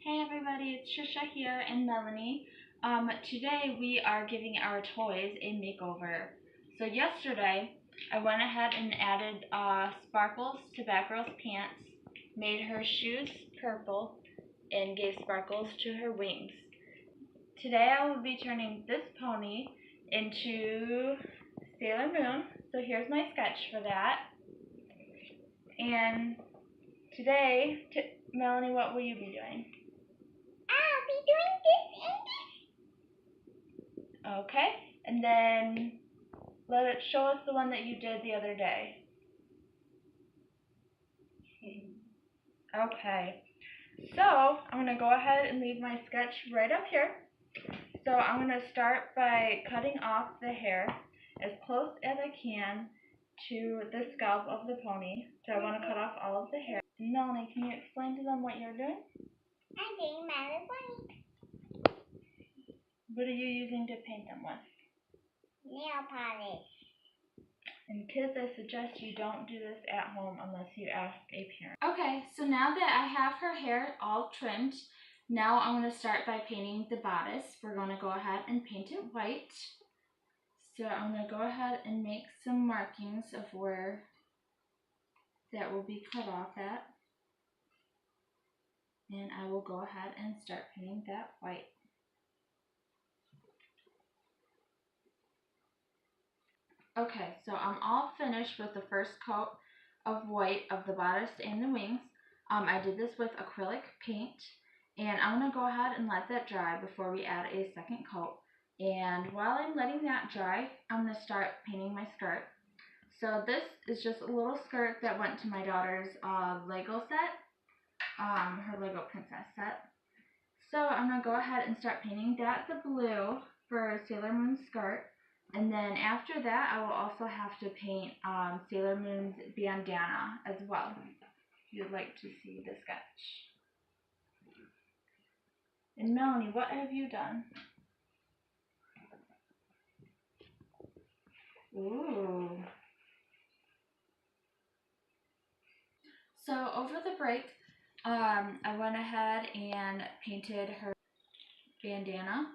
Hey everybody, it's Trisha here and Melanie. Today we are giving our toys a makeover. So yesterday I went ahead and added sparkles to Batgirl's pants, made her shoes purple, and gave sparkles to her wings. Today I will be turning this pony into Sailor Moon. So here's my sketch for that. And today, Melanie, what will you be doing? I'll be doing this and this. Okay, and then show us the one that you did the other day. Okay, so I'm going to go ahead and leave my sketch right up here. So I'm going to start by cutting off the hair as close as I can to the scalp of the pony. So I want to cut off all of the hair. Melanie, can you explain to them what you're doing? I'm doing my white What are you using to paint them with? nail polish. And kids, I suggest you don't do this at home unless you ask a parent. Okay, so now that I have her hair all trimmed, now I'm going to start by painting the bodice. We're going to go ahead and paint it white. So I'm going to go ahead and make some markings of where that will be cut off at. And I will go ahead and start painting that white. Okay, so I'm all finished with the first coat of white of the bodice and the wings. I did this with acrylic paint, and I'm going to go ahead and let that dry before we add a second coat. And while I'm letting that dry, I'm going to start painting my skirt. So this is just a little skirt that went to my daughter's Lego set, her Lego princess set. So I'm going to go ahead and start painting that the blue for Sailor Moon's skirt. And then after that, I will also have to paint Sailor Moon's bandana as well, if you'd like to see the sketch. And Melanie, what have you done? Ooh. So over the break, I went ahead and painted her bandana.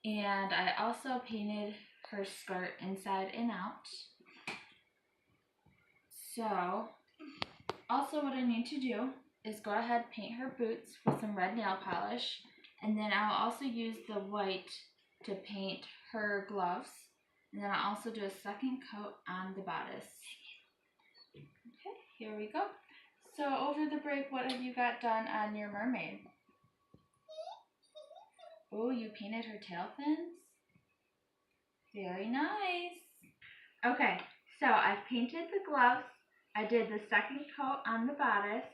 And I also painted her skirt inside and out. So, also what I need to do is go ahead and paint her boots with some red nail polish. And then I'll also use the white to paint her gloves. And then I'll also do a second coat on the bodice. Okay, here we go. So over the break, what have you got done on your mermaid? Oh, you painted her tail fins? Very nice. Okay, so I've painted the gloves, I did the second coat on the bodice,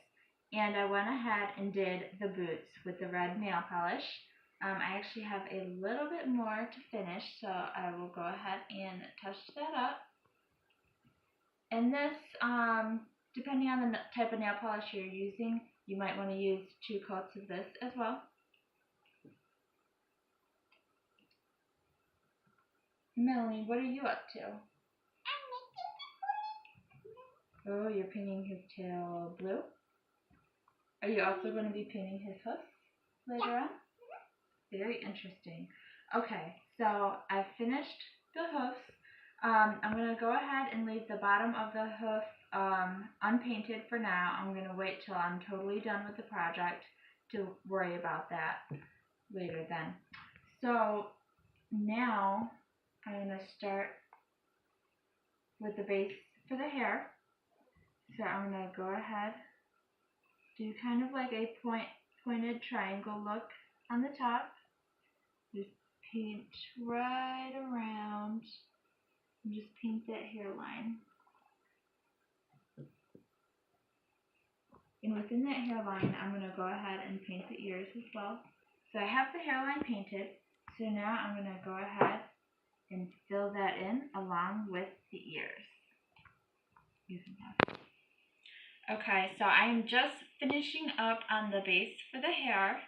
and I went ahead and did the boots with the red nail polish. I actually have a little bit more to finish, so I will go ahead and touch that up. And this, depending on the type of nail polish you're using, you might want to use 2 coats of this as well. Melanie, what are you up to? Oh, you're painting his tail blue? Are you also going to be painting his hoofs later on? Very interesting. Okay, so I've finished the hoofs. I'm going to go ahead and leave the bottom of the hoof unpainted for now. I'm going to wait till I'm totally done with the project to worry about that later then. So now I'm going to start with the base for the hair. So I'm going to go ahead, do kind of like a pointed triangle look on the top. Just paint right around and just paint that hairline. And within that hairline, I'm going to go ahead and paint the ears as well. So I have the hairline painted, so now I'm going to go ahead and fill that in along with the ears. Okay, so I'm just finishing up on the base for the hair.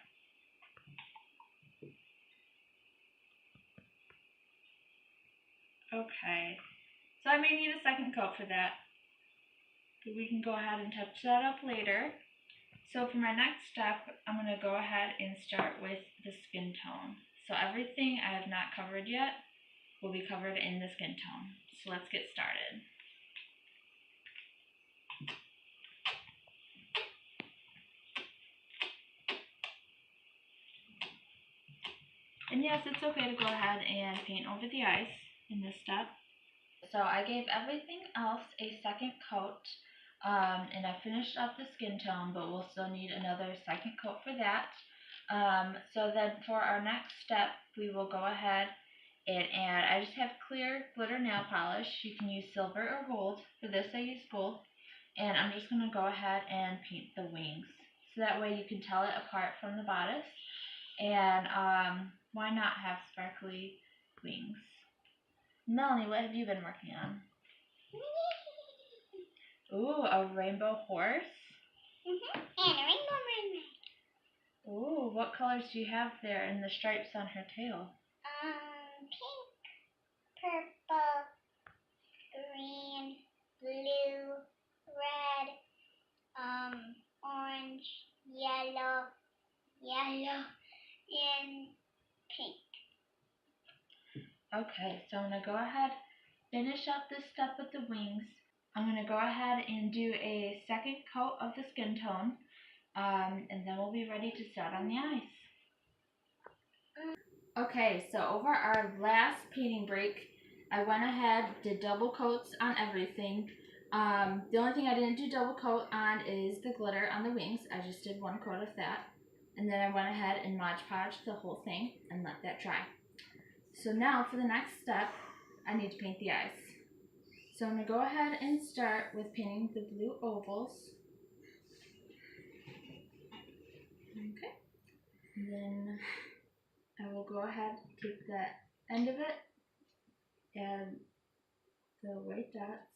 Okay, so I may need a second coat for that, but we can go ahead and touch that up later. So for my next step, I'm going to go ahead and start with the skin tone. So everything I have not covered yet will be covered in the skin tone. So let's get started. And yes, it's okay to go ahead and paint over the eyes in this step. So I gave everything else a second coat, and I finished up the skin tone, but we'll still need another second coat for that. So then for our next step, we will go ahead and add, I just have clear glitter nail polish. You can use silver or gold. For this I use gold. And I'm just going to go ahead and paint the wings. So that way you can tell it apart from the bodice. And why not have sparkly wings? Melanie, what have you been working on? Ooh, a rainbow horse? And a rainbow mermaid. Ooh, what colors do you have there in the stripes on her tail? Pink, purple, green, blue, red, orange, yellow, and pink. Okay, so I'm going to go ahead, finish up this step with the wings. I'm going to go ahead and do a second coat of the skin tone, and then we'll be ready to start on the eyes. Okay, so over our last painting break, I went ahead, did double coats on everything. The only thing I didn't do double coat on is the glitter on the wings. I just did one coat of that. And then I went ahead and Mod Podged the whole thing and let that dry. So now for the next step, I need to paint the eyes. So I'm going to go ahead and start with painting the blue ovals. Okay. And then I will go ahead, take the end of it, add the white dots.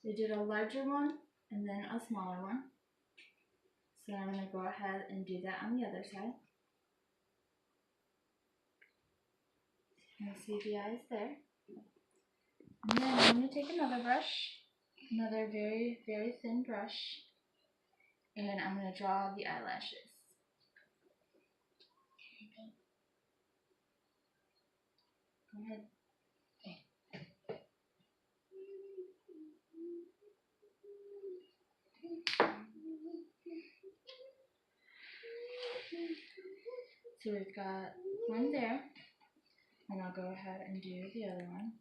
So I did a larger one and then a smaller one. So I'm going to go ahead and do that on the other side. You'll see the eyes there. And then I'm going to take another brush, another very, very thin brush, and I'm going to draw the eyelashes. Go ahead. So we've got one there, and I'll go ahead and do the other one.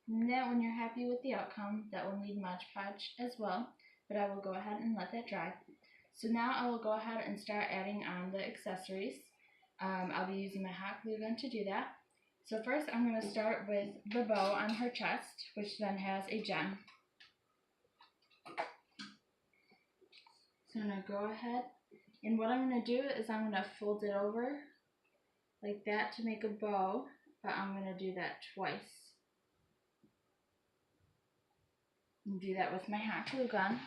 And then when you're happy with the outcome, that will need Mod Podge as well, but I will go ahead and let that dry. So now I will go ahead and start adding on the accessories. I'll be using my hot glue gun to do that. So first I'm going to start with the bow on her chest, which then has a gem. So I'm going to go ahead, and what I'm going to do is I'm going to fold it over like that to make a bow, but I'm going to do that twice. And do that with my hot glue gun.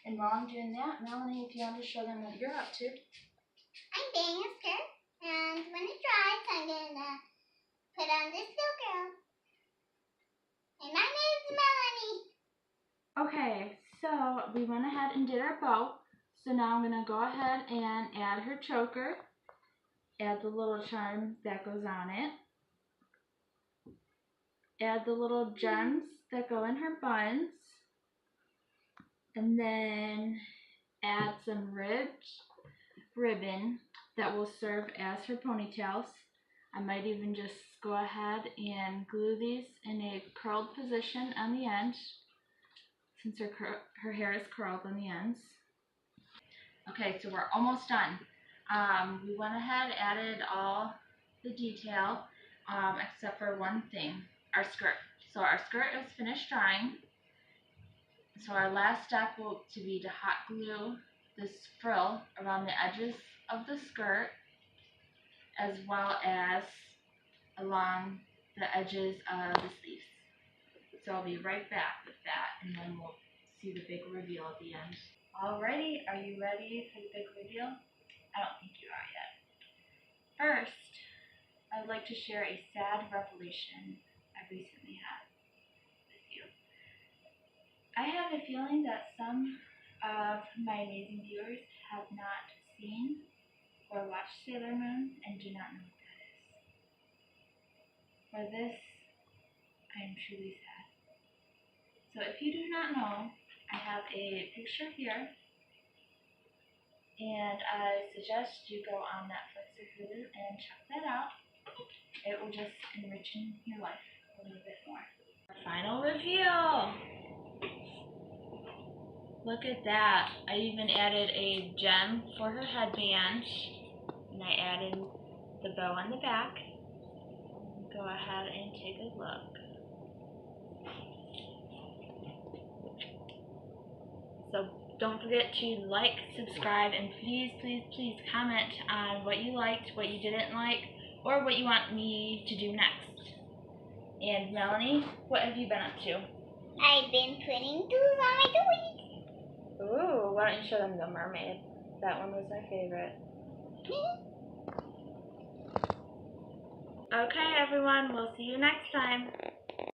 And while I'm doing that, Melanie, if you want to show them what you're up to. I'm painting a skirt, and when it dries, I'm gonna put on this little girl. And my name's Melanie. Okay, so we went ahead and did our bow. So now I'm going to go ahead and add her choker. Add the little charm that goes on it. Add the little gems that go in her buns. And then add some ribbon that will serve as her ponytails. I might even just go ahead and glue these in a curled position on the end, since her hair is curled on the ends. Okay, so we're almost done. We went ahead, added all the detail, except for one thing, our skirt. So our skirt is finished drying. So our last step will be to hot glue this frill around the edges of the skirt, as well as along the edges of the sleeves. So I'll be right back with that, and then we'll see the big reveal at the end. Alrighty, are you ready for the big reveal? I don't think you are yet. First, I would like to share a sad revelation I recently had with you. I have a feeling that some of my amazing viewers have not seen or watched Sailor Moon and do not know what that is. For this, I am truly sad. So if you do not know, I have a picture here, and I suggest you go on Netflix or Hulu and check that out. It will just enrich your life a little bit more. Final reveal! Look at that. I even added a gem for her headband, and I added the bow on the back. Go ahead and take a look. So don't forget to like, subscribe, and please, please, please comment on what you liked, what you didn't like, or what you want me to do next. And Melanie, what have you been up to? I've been putting tools on my toys. Ooh, why don't you show them the mermaid? That one was my favorite. Okay, everyone, we'll see you next time.